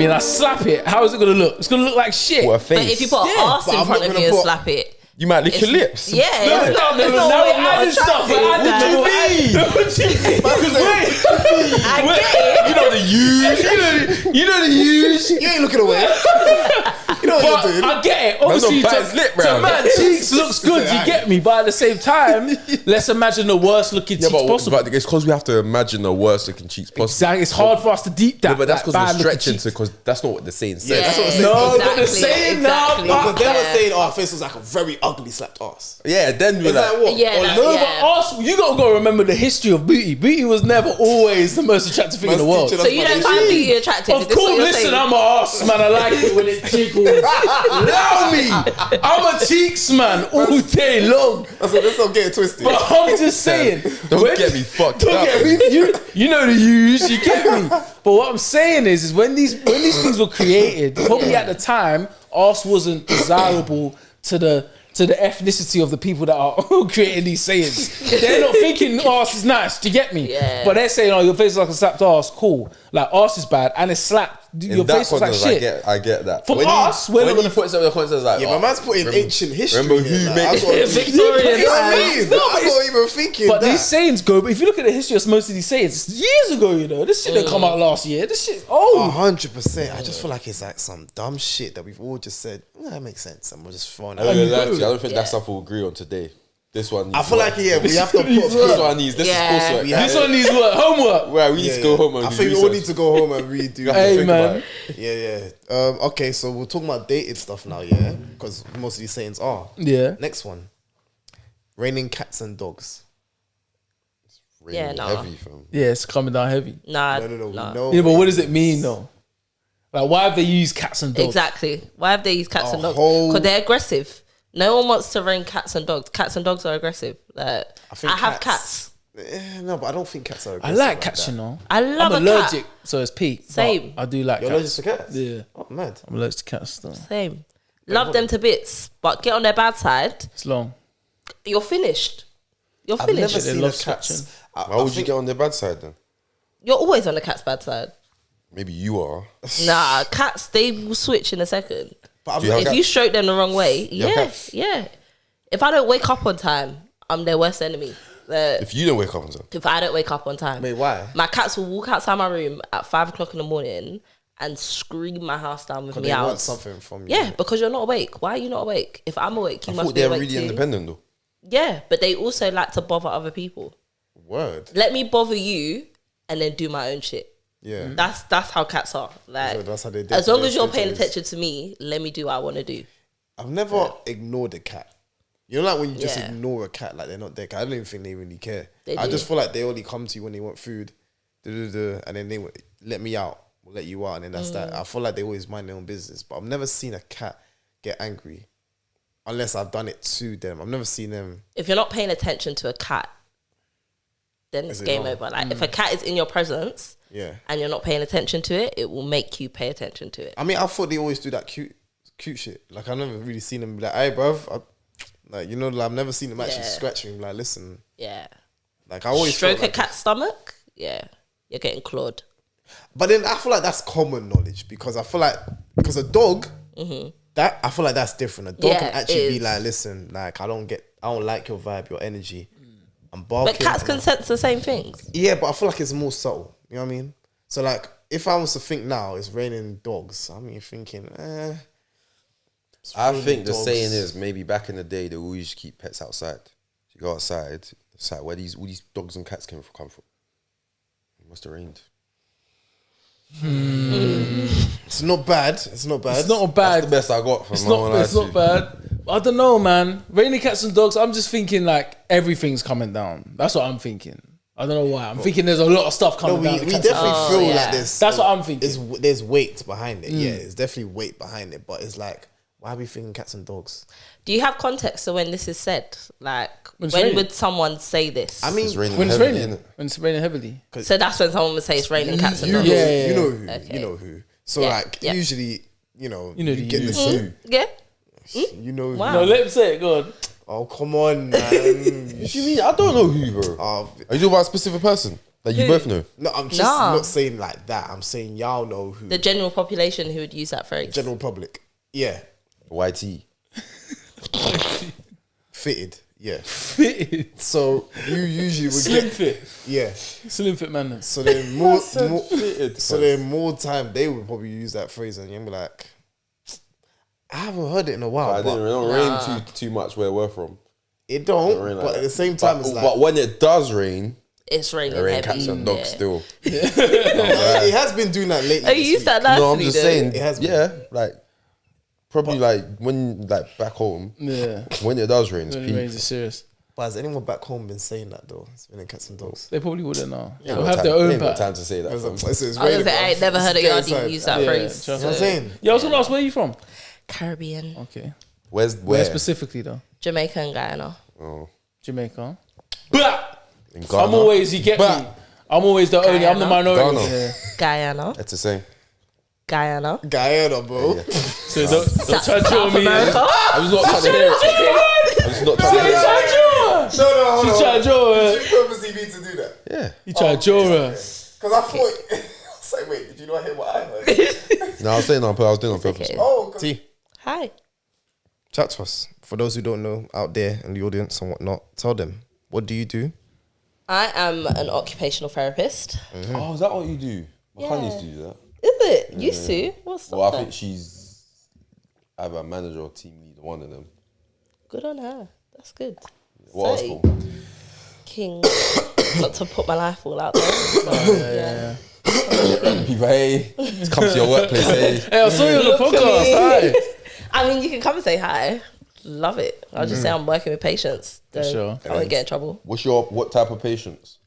me and I slap it, how is it gonna look? It's gonna look like shit. What a face. But if you put an ass in front of you and slap it, you might lick your lips. Yeah, it's not added stuff. attractive. What you mean? I get it. You know the yuuuush. You know the yuuuush. You ain't looking away. You know what you're doing. I get it. Obviously, to man, cheeks looks good. You get me, but at the same time, let's imagine the worst looking cheeks possible. But it's because we have to imagine the worst looking cheeks possible. Exactly. It's hard for us to deep that. Yeah, but that's because we're stretching cheeks. because that's not what the saying says. Yeah, That's what I'm saying. No, exactly, but the saying now, Because they were saying, our face was like a very ugly slapped ass. Yeah, then we're Is that like, what? Yeah, Or that- No, yeah. but us, you gotta remember the history of booty. Booty was never always the most attractive thing in the world. So you don't find beauty attractive? Of Is this what course, you're listen, saying? I'm an ass man. I like it when it jiggles. Allow me. I'm a cheeks man all day long. Let's not get it twisted. But I'm just saying, don't get me fucked don't up. get me. You know the yuuuush, you get me. But what I'm saying is when these things were created, probably at the time, ass wasn't desirable to the ethnicity of the people that are creating these sayings. They're not thinking ass is nice. Do you get me? Yeah. But they're saying, oh, your face is like a slapped ass. Cool. Like ass is bad and it's slapped. Your In that face was like context, shit. I get that. For When us, we're when not you put something in the context like, Yeah, my man's putting ancient history. remember here, who like, made that's what I'm Victorian You know what I times. mean? No, but I'm not even thinking But that. these sayings go. But if you look at the history of most of these sayings, it's years ago. You know, this shit didn't come out last year. This shit. Oh, 100%. I just feel like it's like some dumb shit that we've all just said, that makes sense. And we're just throwing it I out. don't think that's stuff we'll agree on today. This one needs I feel like, yeah, we have to put This one needs, this Yeah. is coursework. this one needs work, homework. Right, we need to go home and I do think we all research. need to go home and redo. Hey, Think man. about it. Yeah. Okay, so we're talking about dated stuff now, yeah? Because most of these sayings are. Yeah. Next one. Raining cats and dogs. Yeah, no. Heavy, fam. Yeah, it's coming down heavy. Nah, No. We nah. know. Yeah, but what does it mean though? Like, why have they used cats and dogs? Exactly. Why have they used cats A and dogs? whole- Because they're aggressive. No one wants to rain cats and dogs. Cats and dogs are aggressive. Like, think I have cats. No, but I don't think cats are I aggressive like cats, that. you know. I love I'm a allergic, cat. so it's peak. but Same. I do like You're cats. allergic to cats? Yeah, Oh, mad. I'm allergic to cats though. Same. Love them to bits, but get on their bad side, It's long. you're finished. You're I've never finished. They seen a love cat. scratching. Why would you get on their bad side then? You're always on the cat's bad side. Maybe you are. Nah, cats, they will switch in a second. But Do you have If cats? you stroke them the wrong way, You have yeah, cats? yeah. If I don't wake up on time, I'm their worst enemy. If you don't wake up on time. If I don't wake up on time. Wait, why? My cats will walk outside my room at 5 o'clock in the morning and scream my house down with Because they meows. want something from you. Yeah, because you're not awake. Why are you not awake? If I'm awake, you I must thought be they're awake really too. independent though. Yeah, but they also like to bother other people. Word. Let me bother you and then do my own shit. Yeah. That's how cats are. Like, So that's how they do as it. long Their as you're paying schedules. attention to me, let me do what I want to do. I've never ignored a cat. You know, like when you just Yeah. ignore a cat, like they're not there. I don't even think they really care. They I do. just feel like they only come to you when they want food, and then they let me out, we'll let you out, and then that's that. I feel like they always mind their own business. But I've never seen a cat get angry unless I've done it to them. I've never seen them. If you're not paying attention to a cat, then it's Is it game wrong? over. Like if a cat is in your presence Yeah. and you're not paying attention to it, it will make you pay attention to it. I mean, I thought they always do that cute shit. Like I've never really seen them be like, "Hey, bruv," like you know, like, I've never seen them actually Yeah. scratching. Like, listen, Yeah. like I always Stroke felt a like cat's stomach, yeah, you're getting clawed. But then I feel like that's common knowledge because I feel like because a dog, that I feel like that's different. A dog Yeah, can actually it be is. like, listen, like I don't like your vibe, your energy. I'm barking. But cats can sense the same things. Yeah, but I feel like it's more subtle. You know what I mean? So like, if I was to think now, it's raining dogs. I mean, thinking, it's I raining think the dogs. saying is maybe back in the day they always used to keep pets outside. You go outside, it's like where all these dogs and cats come from. It must have rained. It's not bad. It's not bad. It's not a That's bad. the best I got from It's not bad. I don't know, man. Raining cats and dogs. I'm just thinking like everything's coming down. That's what I'm thinking. I don't know why. I'm thinking there's a lot of stuff No, coming we down. the definitely cats and dogs. feel yeah. like this. That's what I'm thinking. There's weight behind it. Yeah, it's definitely weight behind it. But it's like, why are we thinking cats and dogs? Do you have context to when this is said? Like, When it's when raining. would someone say this? I mean, It's raining When it's heavily, raining. innit? When it's raining heavily. So that's when someone would say it's raining cats and you dogs. know, Yeah. you know who, Okay. you know who. So Yeah, like, yeah. usually, you know the get you. the suit. Yeah. You know who. Wow. No, let me say it. Go on. Oh come on, man. What do you mean? I don't know who, bro. Oh, Are you talking about a specific person? Like you both know. No, I'm just Nah. not saying like that. I'm saying y'all know who. The general population who would use that phrase. General public. Yeah. YT. Fitted. Yeah. Fitted. So you usually would Slim get. fit. Yeah. Slim fit man. So then more, fitted, so then more time they would probably use that phrase and you'd be like, I haven't heard it in a while. But it But don't rain too much where we're from. it don't. Rain like But that. at the same time, it's like but when it does rain, It's raining it rain heavy. cats and dogs yeah. still. it has been doing that lately. Oh, you this used that week. nicely. No, I'm just though. saying. It has been. Yeah, like probably like when like back home Yeah. when it does rain, it's When it peak. rains, it's serious. But has anyone back home been saying that though? It's been in cats and dogs. They probably wouldn't know. Ain't They'll got have time- their own ain't got pattern. time to say that. It's fam. it's I was raining, gonna say, I ain't bro. never heard a Get yardie inside. use that Yeah, phrase. trust You know what I'm saying? Yeah, I was gonna ask, where are you from? Caribbean, Okay. Where? Where specifically though? Jamaica, and Guyana. Oh, Jamaica. But in Ghana. I'm always, you get me. I'm always the only, I'm the Guyana. minority. Ghana. Yeah. Guyana, That's the same. Guyana. Guyana, bro. So don't try to drill South me. America. I was not trying to hear it. I was not trying to hear it. No, hold She on. tried to draw her. Did you purposely need to do that? Yeah. He tried to draw her. Because I thought. I was like, wait, did you not hear what I heard? No, I was saying on purpose. I was doing it on purpose. Okay. Oh, T. Hi. Chat to us. For those who don't know out there in the audience and whatnot, tell them, what do you do? I am an occupational therapist. Oh, is that what you do? My Yeah. yeah. used to do that. Is it? Used to? What's Well, I that? think she's either a manager or team leader, one of them. Good on her. That's good. What else Say, for? King. Not to put my life all out there. So, yeah. People, hey, just come to your workplace, hey. Hey, I saw you on the Look for podcast. me. Hi. I mean, you can come and say hi. Love it. I'll just say I'm working with patients. So sure. I won't get in trouble. What type of patients?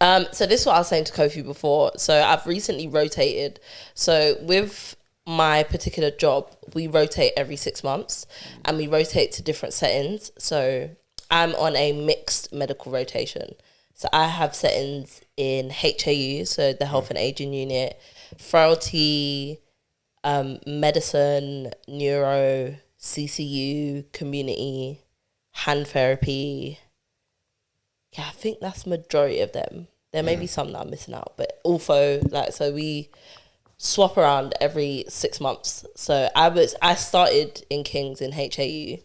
So this is what I was saying to Kofi before. So I've recently rotated. So with my particular job, we rotate every 6 months and we rotate to different settings. So I'm on a mixed medical rotation. So I have settings in HAU, so the Health and Aging Unit, frailty, medicine, neuro, CCU, community, hand therapy. Yeah, I think that's the majority of them. There may be some that I'm missing out, but also so we swap around every 6 months. So I started in King's in HAU.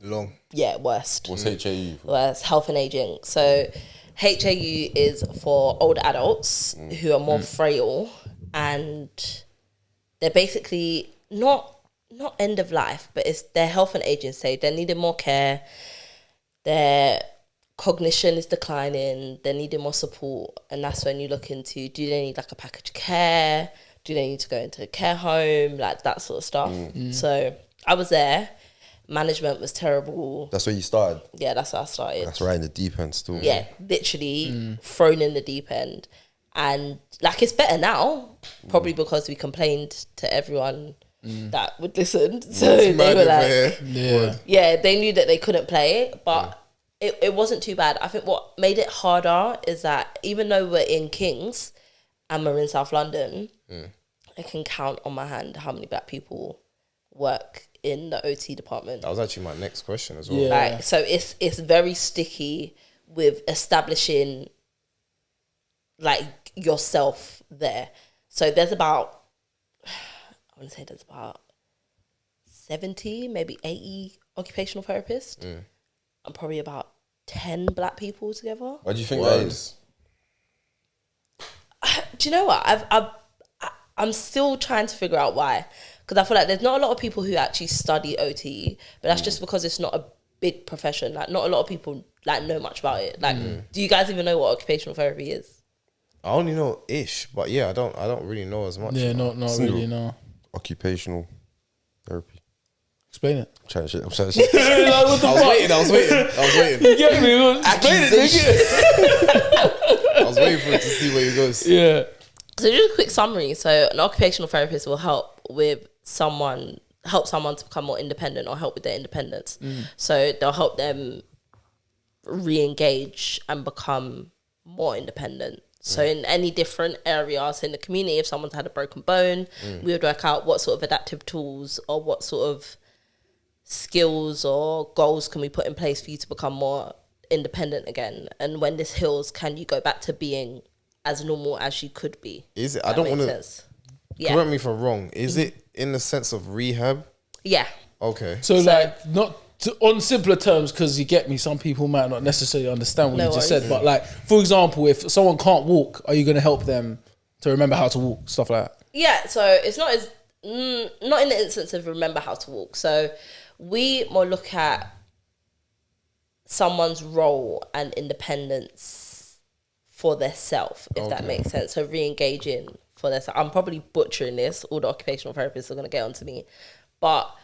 Long. Yeah, worst. What's HAU? Worst, health and aging. So HAU is for older adults who are more frail and they're basically not end of life, but it's their health and aging stage. They're needing more care. Their cognition is declining. They're needing more support. And that's when you look into, do they need like a package of care? Do they need to go into a care home? Like that sort of stuff. So I was there. Management was terrible. That's where you started. Yeah, that's how I started. That's right in the deep end still. Yeah, literally thrown in the deep end. And like it's better now, probably because we complained to everyone that would listen. So they were like, yeah, they knew that they couldn't play, but it wasn't too bad. I think what made it harder is that even though we're in Kings and we're in South London, I can count on my hand how many black people work in the OT department. That was actually my next question as well. Yeah. Right, so it's very sticky with establishing like yourself there. So there's about, I want to say there's about 70, maybe 80 occupational therapists. And probably about 10 black people together. Why do you think that is? Do you know what? I'm still trying to figure out why. Because I feel like there's not a lot of people who actually study OT, but that's just because it's not a big profession. Like, not a lot of people like know much about it. Like, do you guys even know what occupational therapy is? I only know ish, but yeah, I don't really know as much. Yeah, not really, no. Occupational therapy. Explain it. I'm trying to shit. I'm trying to shit. Like, what the I was waiting. You get me? Explain it, nigga. I was waiting for it to see where he goes. Yeah. So just a quick summary. So an occupational therapist will help someone to become more independent or help with their independence. So they'll help them re-engage and become more independent. So in any different areas in the community, if someone's had a broken bone, we would work out what sort of adaptive tools or what sort of skills or goals can we put in place for you to become more independent again? And when this heals, can you go back to being as normal as you could be? Is it? I don't want to. Yeah. Correct me if I'm wrong. Is it in the sense of rehab? Yeah. Okay. So like, not on simpler terms, because you get me, some people might not necessarily understand what you just said. But like, for example, if someone can't walk, are you going to help them to remember how to walk, stuff like that? Yeah. So it's not in the instance of remember how to walk. So we more look at someone's role and independence for their self, if that makes sense. So re-engaging for their self. I'm probably butchering this. All the occupational therapists are going to get onto me. But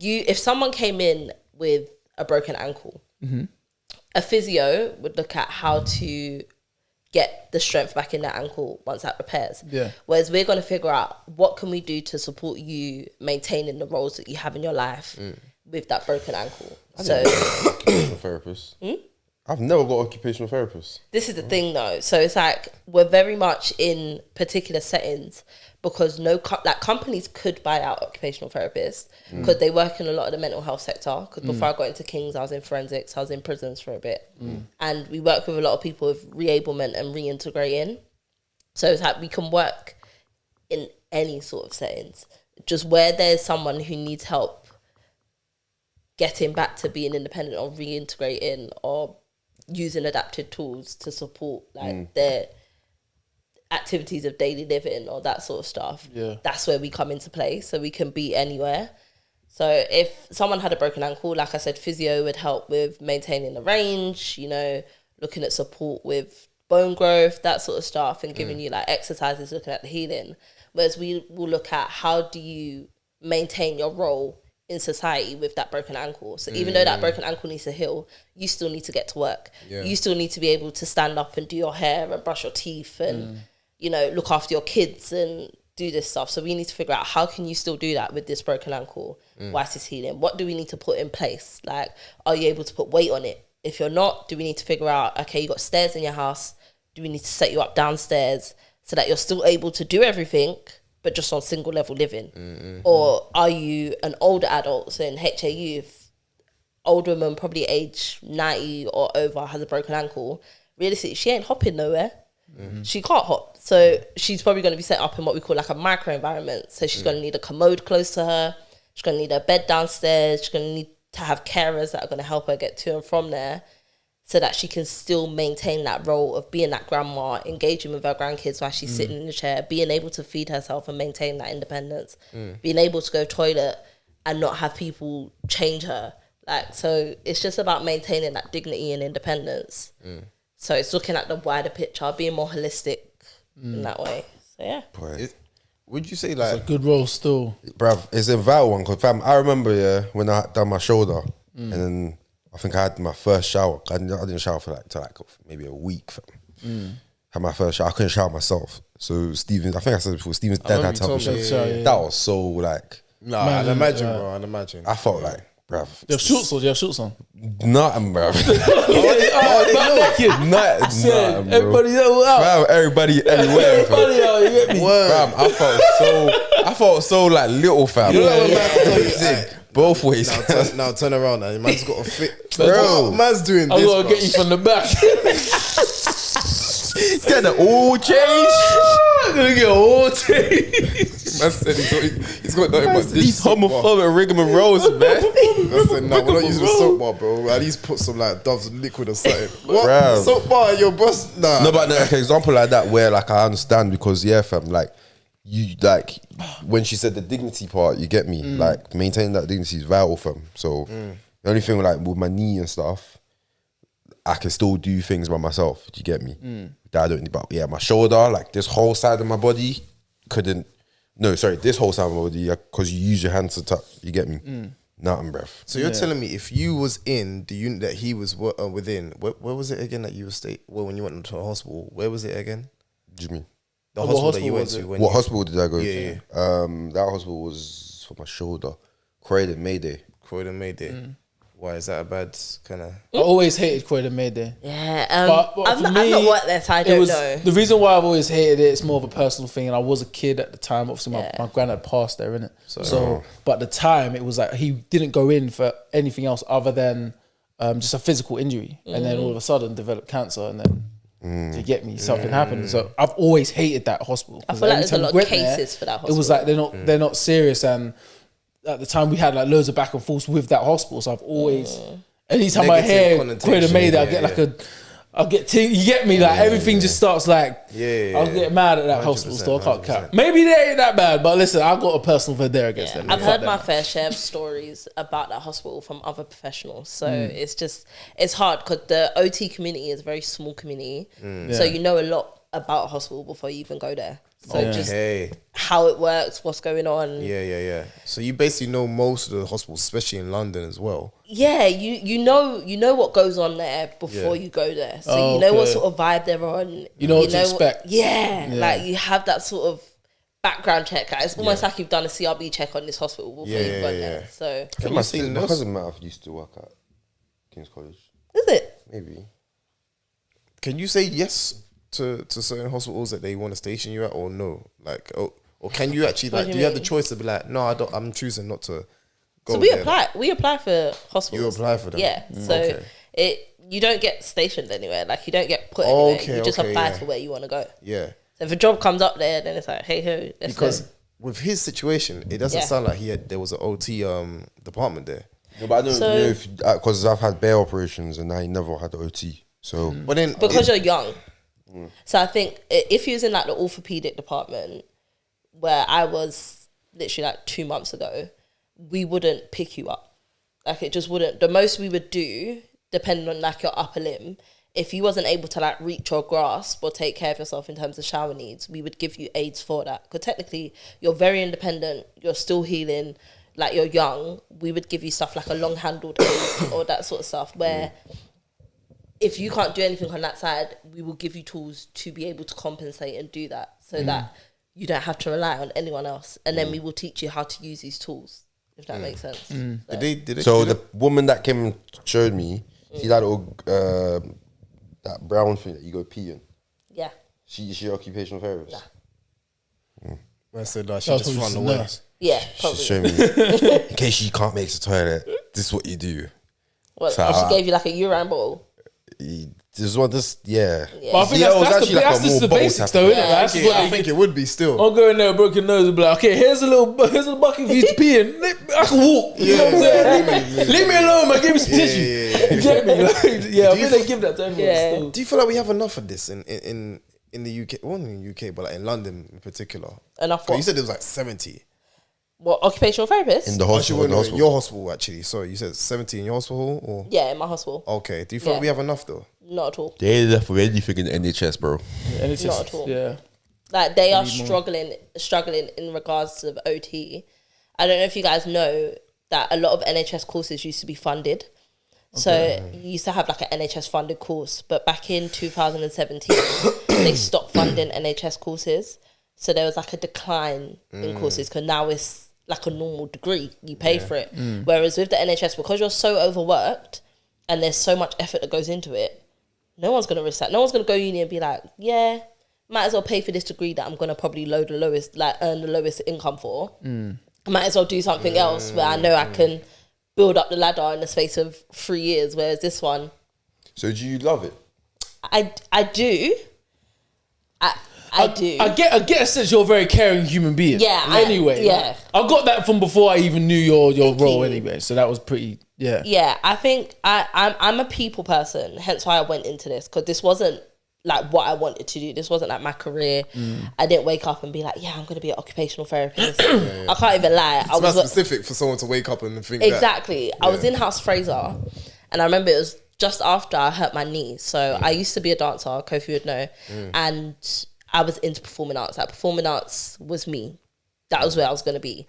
if someone came in with a broken ankle, a physio would look at how to get the strength back in that ankle once that repairs. Yeah. Whereas we're going to figure out what can we do to support you maintaining the roles that you have in your life with that broken ankle. Occupational therapist. I've never got occupational therapist. This is the thing though. So it's like we're very much in particular settings because companies could buy out occupational therapists because they work in a lot of the mental health sector. Because before I got into King's, I was in forensics. I was in prisons for a bit. And we work with a lot of people with reablement and reintegrating. So it's like we can work in any sort of settings. Just where there's someone who needs help getting back to being independent or reintegrating or using adapted tools to support like their activities of daily living or that sort of stuff. Yeah. That's where we come into play. So we can be anywhere. So if someone had a broken ankle, like I said, physio would help with maintaining the range, you know, looking at support with bone growth, that sort of stuff, and giving you like exercises, looking at the healing. Whereas we will look at how do you maintain your role in society with that broken ankle. So even though that broken ankle needs to heal, you still need to get to work. Yeah. You still need to be able to stand up and do your hair and brush your teeth and, you know, look after your kids and do this stuff. So we need to figure out how can you still do that with this broken ankle whilst it's healing? What do we need to put in place? Like, are you able to put weight on it? If you're not, do we need to figure out, okay, you got stairs in your house. Do we need to set you up downstairs so that you're still able to do everything but just on single level living? Or are you an older adult, so in HAU, if old woman probably age 90 or over has a broken ankle, realistically, she ain't hopping nowhere. She can't hop. So she's probably going to be set up in what we call like a micro environment. So she's going to need a commode close to her. She's going to need a bed downstairs. She's going to need to have carers that are going to help her get to and from there, so that she can still maintain that role of being that grandma, engaging with her grandkids while she's sitting in the chair, being able to feed herself and maintain that independence, being able to go toilet and not have people change her. Like, so it's just about maintaining that dignity and independence. So it's looking at the wider picture, being more holistic in that way. So yeah. Would you say It's like a good role still. Bruv, it's a vital one because fam, I remember when I had done my shoulder and then I think I had my first shower. I didn't shower for like maybe a week. Fam. Had my first shower. I couldn't shower myself. So Steven, I think I said it before, Steven's dad had to help me told shower. me, yeah. That was so like, I'd imagine, bro. I'd imagine. I felt like, bruv. You have shorts on? Do you have shorts on? Nothing, bruv. Nothing, Nothing, bro. everybody out. Fam, everybody everywhere, fam. Everybody out, you get me? Fam, I felt so like little, fam. Both ways. Now turn around. Now. Man's got a fit. Bro. What man's doing I this, gotta bro? get you from the back. Get the oil change. I'm gonna get all changed. Man said he's got nothing but these soap bar. homophobic rigmaroles, man. I said, no, we're not using a soap bar, bro. At least put some like Dove's liquid or something. What? Bruv. Soap bar in your breast? Nah. No, but like an example like that where like I understand because yeah, fam, like you like when she said the dignity part, you get me. Like maintaining that dignity is vital, fam. So the only thing like with my knee and stuff, I can still do things by myself. Do you get me? That I don't need. But yeah, my shoulder, like this whole side of my body, couldn't. No, sorry, this whole side of my body, because you use your hands to touch. You get me? Nothing, bruv. So you're telling me if you was in the unit that he was within, where was it again that you were when you went into a hospital? Where was it again? What do you mean? The What hospital that you hospital went was to. it? When What you, hospital did I go Yeah, to? That hospital was for my shoulder. Croydon, Mayday. Croydon made it. Why is that a bad kind of? I always hated Croydon Mayday. Yeah, But I've for not me, worked there, so I it don't was, know. The reason why I've always hated it, it's more of a personal thing. And I was a kid at the time. Obviously, Yeah. my granddad passed there, innit? So, but at the time, it was like he didn't go in for anything else other than just a physical injury, and then all of a sudden developed cancer, and then you get me, something happened. So I've always hated that hospital. I feel like every there's a time lot we of went there, cases for that hospital. It was like they're not serious, and at the time we had like loads of back and forth with that hospital. So I've always, anytime I Negative hear connotation, Quaida Mayday, yeah. I'll get you get me, like everything just starts like Yeah. I'll get mad at that hospital 100%, store. I can't 100%. cap. Maybe they ain't that bad, but listen, I've got a personal vendetta against them. I've Fuck heard them. my fair share of stories about that hospital from other professionals. So it's hard because the OT community is a very small community. So you know a lot about a hospital before you even go there. So just how it works, what's going on. Yeah. So you basically know most of the hospitals, especially in London as well. Yeah, you know what goes on there before you go there. So you know what sort of vibe they're on. You know what to expect. Like you have that sort of background check. Like, it's almost like you've done a CRB check on this hospital before you've gone there. So My cousin might have used to work at King's College. is it? Maybe. Can you say yes to certain hospitals that they want to station you at, or no? Like, or can you actually like? Do you have the choice to be like, no, I don't. I'm choosing not to go. So we there. apply for hospitals. You apply for them. Yeah. So you don't get stationed anywhere. Like you don't get put anywhere. You just apply for where you want to go. Yeah. So if a job comes up there, then it's like, hey ho, let's Because go. with his situation, it doesn't sound like there was an OT department there. No, but I don't know if because I've had bare operations and I never had OT. So, But then Because you're young. So I think if you was in like the orthopedic department where I was literally like 2 months ago, we wouldn't pick you up. Like it just wouldn't. The most we would do, depending on like your upper limb, if you wasn't able to like reach or grasp or take care of yourself in terms of shower needs, we would give you aids for that. Because technically you're very independent, you're still healing, like you're young. We would give you stuff like a long handled aid or that sort of stuff where if you can't do anything on that side, we will give you tools to be able to compensate and do that so that you don't have to rely on anyone else. And then we will teach you how to use these tools, if that makes sense. So. did they so the woman that came and showed me, see that little that brown thing that you go pee in. Yeah. She occupational therapist. I said she just run away. Yeah, She's probably. showing me in case she can't make it to the toilet. This is what you do. Well, So and she gave you like a urine bottle. This is what this, yeah. But I think Yeah, it was that's actually like a just more the bold basics type though, of- isn't it? That's what I they think it would be still. I'll go in there, broken nose, and be like, okay, here's a bucket for you to pee in. I can walk. You know what I'm saying? Leave me alone, man. Give me some tissue. You get me? Like, I think they give that to everyone still. Do you feel like we have enough of this in the UK? Well, not in the UK, but like in London in particular. Enough 'Cause what? you said there was like 70. What, occupational therapist? In the Actually, hospital. in the no, hospital. your hospital actually. Sorry, you said 70 in your hospital, or Yeah, in my hospital. okay? Do you feel like we have enough though? Not at all. They ain't left with anything in the NHS, bro. And it's Not just, at all. yeah. Like they are struggling in regards to the OT. I don't know if you guys know that a lot of NHS courses used to be funded. So you used to have like an NHS funded course, but back in 2017 they stopped funding NHS courses. So there was like a decline in courses because now it's like a normal degree. You pay for it. Whereas with the NHS, because you're so overworked and there's so much effort that goes into it, no one's going to risk that. No one's going to go uni and be like, yeah, might as well pay for this degree that I'm going to probably earn the lowest income for. I might as well do something else where I know I can build up the ladder in the space of 3 years. Whereas this one, So do you love it? I do. I do. I get a sense you're a very caring human being. Yeah, Anyway. yeah. I got that from before I even knew your role you. anyway. So that was pretty, yeah. Yeah, I think I'm a people person, hence why I went into this, because this wasn't like what I wanted to do. This wasn't like my career. I didn't wake up and be like, yeah, I'm going to be an occupational therapist. I can't even lie. It's not specific for someone to wake up and think exactly. that. I was in House Fraser, and I remember it was just after I hurt my knee. So I used to be a dancer, Kofi would know, and I was into performing arts. Like performing arts was me. That was where I was going to be.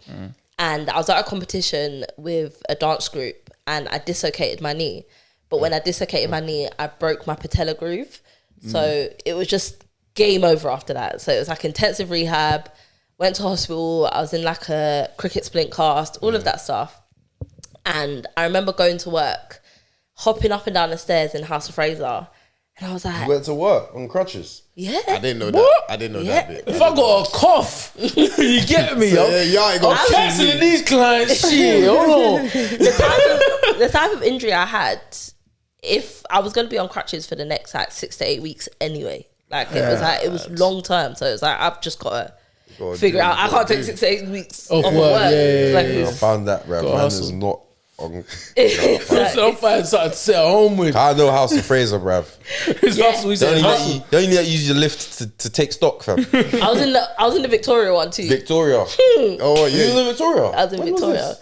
And I was at a competition with a dance group and I dislocated my knee. But when I dislocated my knee, I broke my patella groove. So it was just game over after that. So it was like intensive rehab, went to hospital. I was in like a cricket splint cast, all of that stuff. And I remember going to work, hopping up and down the stairs in House of Fraser. And I was like, You went to work on crutches. yeah. I didn't know that. I didn't know that bit. If I got a cough, you get me, yo. I got I'm cancelling these clients. Shit, hold on. The type of injury I had, if I was going to be on crutches for the next like 6 to 8 weeks anyway. Like it was long term, so it's like I've just got to figure out. I can't take 6 to 8 weeks off of work. I found that, bro. Man is not on. I'll find something to sit at home with. I know House of Fraser, bruv. His hustle, he said hustle. They only let you use your lift to take stock, fam. I was in the Victoria one too. Victoria. Oh yeah, you was in Victoria. I was in Victoria.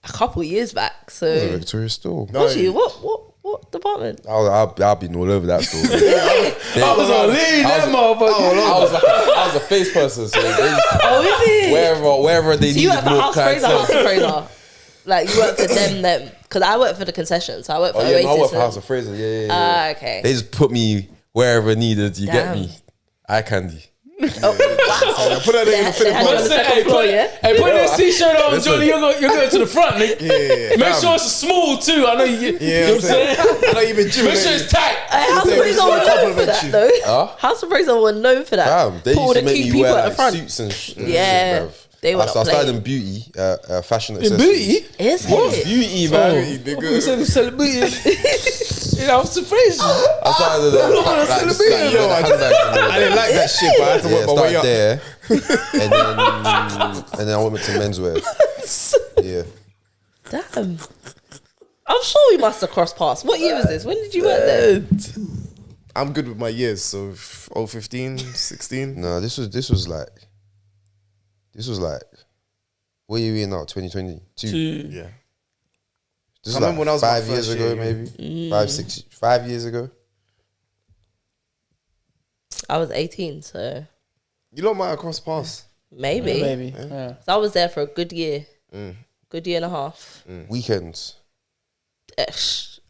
A couple of years back. So Victoria still. was you? What department? I'll be all over that store. I was on lead, that motherfucker. I was a face person, so Oh, is it? wherever they So need you work for more House Fraser, clientele. House of Fraser. Like you work for them. Because I work for the concession, so I work for Oh yeah, Oasis. no, I work for House of Fraser. Yeah. Okay. They just put me wherever needed. You get me? Eye candy. Oh, wow. put that in the They had you on the second floor, yeah? Hey, put this t-shirt on, Listen. Jonny. You're going to the front, nigga. Yeah, Make sure it's small too. I know you. You know what I'm saying? I know you've been gymming. Make sure it's tight. House of They Fraser was were gonna known for compliment that, you. though. Huh? House of Fraser were known for that. Fam, they Put all used the to make cute me people wear at the like front. suits and shit. Yeah. Bruv. They were I not started playing. in beauty, fashion In accessories. booty? Is What? it? Beauty, Oh, man. we said celebrity. You know, I'm surprised. I started I didn't like that shit, but I had to work my way up. there, and then I went to menswear. Yeah, Damn. I'm sure we must have crossed paths. What year was this? When did you work there? I'm good with my years, so 15, 16. no, this was like, what are you in now? 2022. Yeah. This I is like remember when I was in my 5 years first ago, year, maybe 5 years ago. I was 18, so You lot might have crossed paths. maybe. Maybe. Yeah. So I was there for a good year. Good year and a half. Weekends.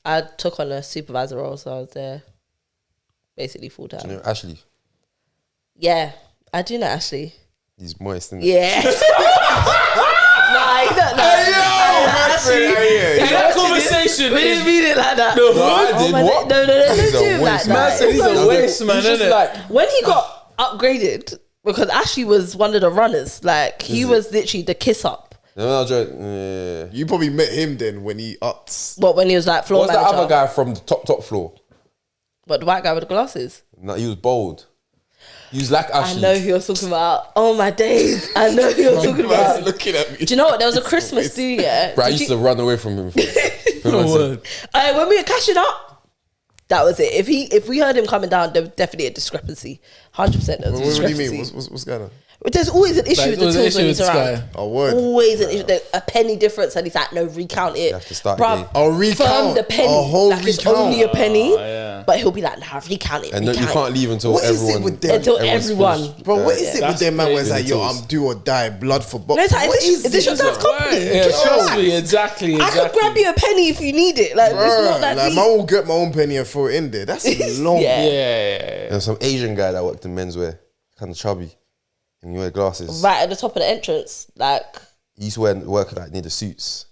I took on a supervisor role, so I was there basically full time. Do you know Ashley? Yeah, I do know Ashley. He's moist, isn't it? Yeah. Nah, he's not. In that conversation, We didn't mean it like that. The No, I did. my What? No, don't He's do a him like waste, that. man said he's a waste man, He's just innit? like, When he got upgraded, because Ashley was one of the runners, like he was literally the kiss up. no, yeah. You probably met him then when he upped. What, when he was like floor What's that manager? other guy from the top floor? But the white guy with the glasses. No, he was bold. He was like I Ashley. know who you're talking about. Oh my days. I know who you're talking Man's about. looking at me. Do you know what? There was a Christmas do, yeah? Bro, I Did used you- to run away from him. Word. When we were cashing up, that was it. If we heard him coming down, there was definitely a discrepancy. 100% there was a What do discrepancy. you mean? What's going on? But there's always an issue Like, with there was the an tools when issue he's with this around. guy. Oh, word. Always an issue. There's a penny difference, and he's like, no, recount it. You have to start Bruv, again. Oh, recount. Firm the penny. A whole like it's recount. only a penny. yeah. But he'll be like, nah, recount it. And no, you recount can't it. leave until What is it everyone. with them? Until everyone's everyone. finished. Bro, what is it with That's them man where it's crazy. like, yo, I'm do or die, blood for box? No, it's like, What is this your dad's company? Yeah, Just trust relax. me, exactly. I could grab you a penny if you need it. Like, it's not that Like, deep. man will get my own penny and throw it in there. That's long. Yeah. Yeah. There's some Asian guy that worked in menswear, kind of chubby, and he wear glasses. Right at the top of the entrance, like. He used to work like near the suits.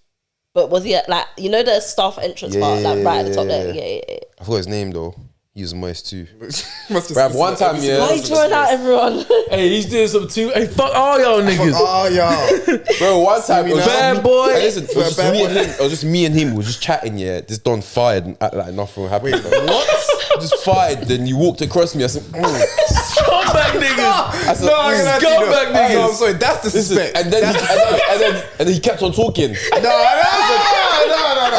But was he at, like, you know the staff entrance Yeah, part, like yeah, right at the top yeah, there? yeah. Yeah. I forgot his name though. He was moist too. Must Bruv, one time, yeah. Why are you drawing out everyone? Hey, he's doing some too. Hey, fuck all y'all niggas. Oh, yeah. Bro, one time it was Bad just boy. Hey, listen, it was just Bad me boy. and him. It was just me and him. We was just chatting. Yeah, this Don fired and act like nothing happened. Wait, what? Just fired. Then you walked across me. I said, Scumbag niggas. I said, No, I'm gonna have to Scumbag know. niggas. Oh, I'm sorry, that's the Listen, suspect. and then he kept on talking. No.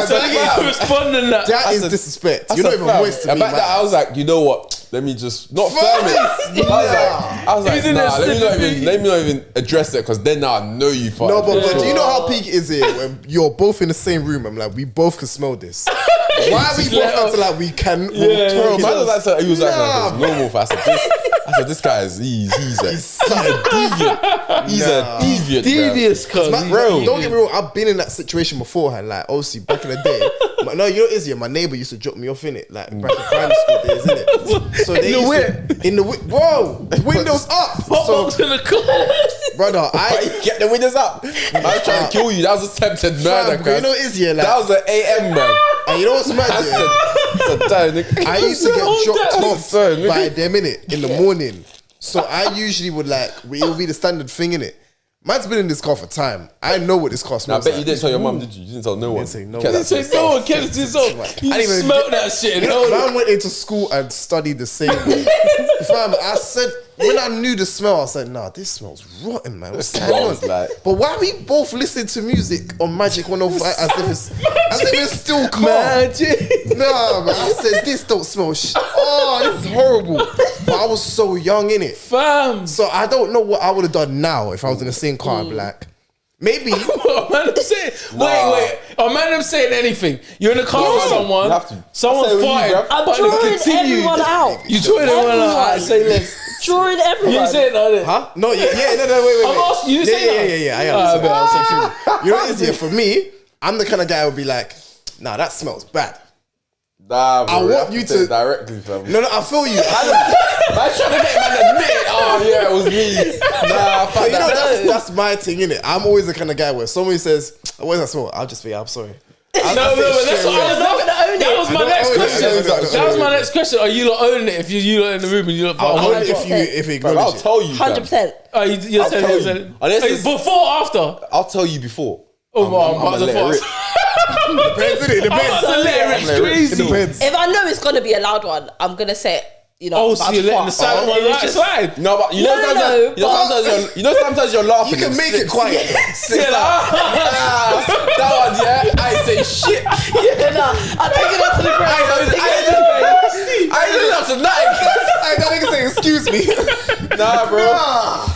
So niggas responding that. That is said- disrespect. I You're not said, even fam, moist to and me, back man. then I was like, you know what? Let me just not firm it. I was like, He's in nah, there let me not even address it because then now I know you fucked. No, but Yeah. do you know how peak is it when you're both in the same room? I'm like, we both can smell this. Why are we both acting like we can? Bro, talk man it? was like, so he was like, Nah. it's normal. I said, this guy is he's a deviant. He's a deviant. Devious, cuz. Man, Bro. don't get me wrong. I've been in that situation beforehand. Like, obviously, back in the day. But no, you know what it is, yeah. My neighbor used to drop me off in it, like back in primary school days, innit? So they In the used to, in the whip, bro. Windows up. What So, box in the car? brother, Why you get the windows up? I was trying to kill you. That was attempted murder, fam, you know cuz. what it is, yeah. Like, That was an AM, man. and you know what's mad? I Yeah? said, I used to get dropped off Son, by them in the morning. So I usually would like, it would be the standard thing in it. Man's been in this car for time. I know what this car I smells bet you like. didn't tell your mum, did you? You didn't tell no one. Didn't say no Kept one. that to So no one kept it to himself. You I didn't even smelt that shit. Man went into school and studied the same way. Fam, I said, when I knew the smell, I said, nah, this smells rotten, man. What's going on? Like, But why we both listen to music on Magic 105 as if it's still calm? Magic. Nah, man. I said, this don't smell shit. Oh, this is horrible. But I was so young, innit? Fam. So I don't know what I would have done now if I was in the same car. I'd be like, maybe. What man, I'm saying? Wait. Oh man, I'm saying anything. You're in a car with someone. You have to. Someone's I say with you, fighting. bruv. I'm but they drawing continue. everyone out. You drawing everyone out. I Everyone. say less. Drawing everyone. You ain't saying that. Huh? No, yeah, no, wait. I'm asking you. Yeah, Say that. yeah. I am. Alright, bet, I'll say You know what it is, yeah? For me, I'm the kind of guy who would be like, nah, that smells bad. Nah, bro, I want have you say to- it directly, fam. No, I feel you. I'm trying to get man to admit it. Oh yeah, it was me. Nah, But fuck you know, that. that's my thing, innit? I'm always the kind of guy where somebody says, oh, what does that smell? I'll just be, I'm sorry. No, but that's what that was my next question. That was my next question. Are you not owning it if you lot in the room and you lot? I'll own it if if you Fam, I'll acknowledge it. tell you. fam. 100%. Oh, you're I'll saying tell it. you. Unless it's- Before or after? I'll tell you before. Oh, I'm my, gonna let it rip. Depends, innit? It depends. The letter is It crazy. It depends. If I know it's gonna be a loud one, I'm gonna say it. You know, Oh, I'm so about you're to letting the fart. silent one It's right just- slide. No, but you know No, sometimes, no, you know sometimes you're laughing. You can and make it six- quiet. six Yeah, out. That one, yeah. I ain't say shit. Yeah, nah, I'll take it out to the ground. I ain't done that tonight. Hey, that nigga say, excuse me. Nah, bro.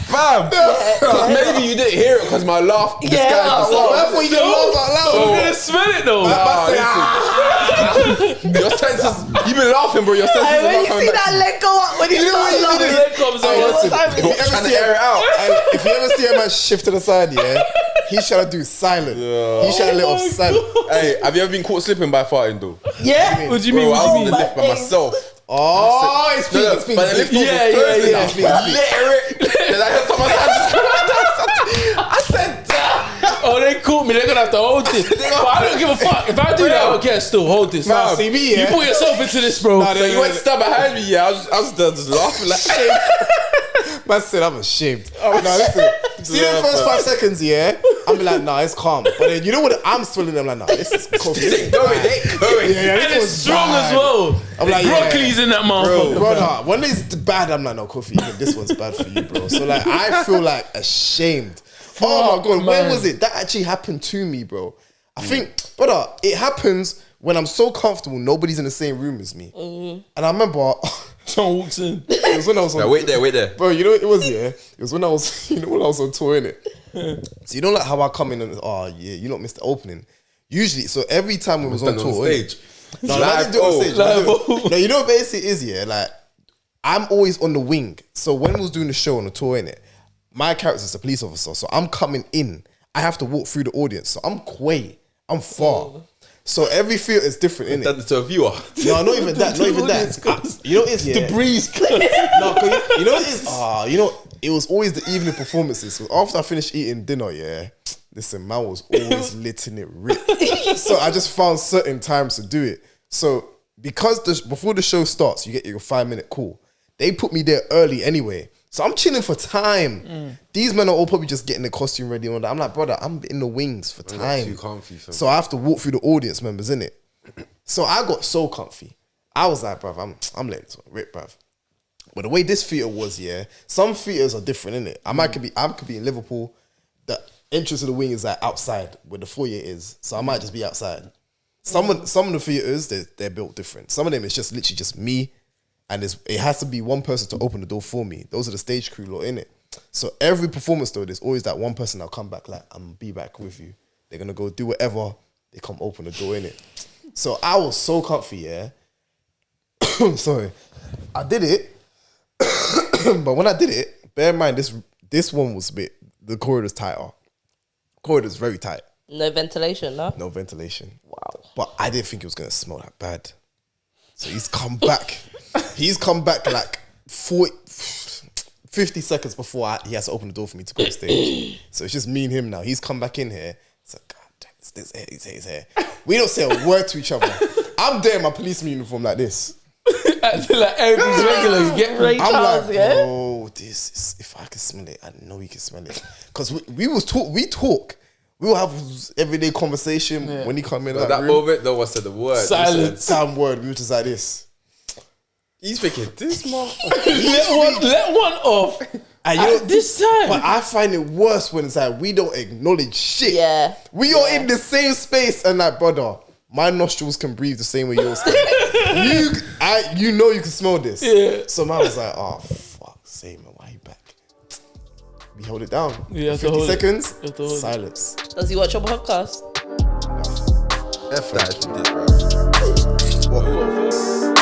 Fam. Because maybe you didn't hear it because my laugh Yeah, disguised the well, sound. I thought you didn't laugh out loud. I'm gonna smell it though. Nah, listen. Your senses, you been laughing, bro. Your senses Hey, are when not you coming see back. that leg go up, when you start The laughing, leg comes Hey, out. listen, time if is you it? ever Trying to see air it out. if you ever see a man shift to the side, yeah, he's trying to do silent. He's trying to let off silent. Hey, have you ever been caught slipping by farting, though? Yeah. What do you Bro, mean? I What was do in you the mean? lift by myself. Oh, it's No, big, no, it's big. but the lift was Yeah, Thursday yeah, now. yeah. Literally. Then I heard someone's hand just come out. I said, damn. Oh, they caught me. They're gonna have to hold this. But I don't give a fuck. If I do that, okay, still hold this. Nah, see me, yeah. You put yourself into this, bro. Nah, So you went to stand behind me, yeah. I was just laughing like, hey. Man said, I'm ashamed. No, listen. See the first 5 seconds, yeah? I'm be like, nah, it's calm. But then, you know what? I'm swilling them like, nah, this is Kofi. Going, going. Yeah, And this it's was strong bad. as well. I'm like, yeah. Broccoli's in that motherfucker. Brother, when it's bad, I'm like, no, Kofi, even this one's bad for you, bro. So, like, I feel like ashamed. Oh, my God. When man. was it? That actually happened to me, bro. I think, brother, it happens when I'm so comfortable, nobody's in the same room as me. And I remember, Someone walks in. it was when I was on... Now, wait there. Bro, you know what it was, yeah? It was when I was, when I was on tour, innit? So you know like how I come in and, oh yeah, you not missed the opening. Usually, so every time we was on Stand tour, on stage. no, I didn't do it on stage. Live. No, you know what basically is, yeah? Like, I'm always on the wing. So when we was doing the show on the tour, innit? My character's a police officer, so I'm coming in. I have to walk through the audience. So I'm quay. I'm far. So every theatre is different, innit? That's to a viewer. No, not even that. Not even that. You know what it is, yeah? The breeze. No, 'cause you know what it is? You know, it was always the evening performances. So after I finished eating dinner, yeah, listen, man was always letting it rip. So I just found certain times to do it. So because before the show starts, you get your 5-minute call. They put me there early anyway. So I'm chilling for time. These men are all probably just getting their costume ready and all that. I'm like, brother, I'm in the wings for time. too comfy, fam. So I have to walk through the audience members, innit? So I got so comfy. I was like, bruv, I'm letting this one rip, bruv. But the way this theatre was, yeah, some theatres are different, innit? I could be in Liverpool. The entrance of the wing is like outside where the foyer is. So I might just be outside. Some of the theatres, they're built different. Some of them, it's just literally just me. And it has to be one person to open the door for me. Those are the stage crew lot, innit? So every performance though, there's always that one person that'll come back like, I'm gonna be back with you. They're gonna go do whatever. They come open the door, innit? So I was so comfy, yeah. Sorry. I did it. But when I did it, bear in mind this one was a bit, the corridor's tighter. Corridor's very tight. No ventilation, no? No ventilation. Wow. But I didn't think it was gonna smell that bad. So he's come back. He's come back like 50 seconds before he has to open the door for me to go on stage. So it's just me and him now. He's come back in here. It's like, God damn, it's here. We don't say a word to each other. I'm there in my policeman uniform like this. Like everything's regular. You get ready. I'm Charles, like, yeah? bro, this. If I can smell it, I know he can smell it. Because we talk. We will have everyday conversation when he come in. At that moment, no one said the word. Silence. Some word. We were just like this. He's thinking, this motherfucker. let one off. And At this time. But I find it worse when it's like we don't acknowledge shit. Yeah. We are in the same space and like, brother, my nostrils can breathe the same way yours can. You know you can smell this. Yeah. So man was like, oh fuck, say man, why you back? We hold it down. You have to 50 hold it. seconds. You have to hold it. Silence. Does he watch your podcast? F that if you did, bro. What?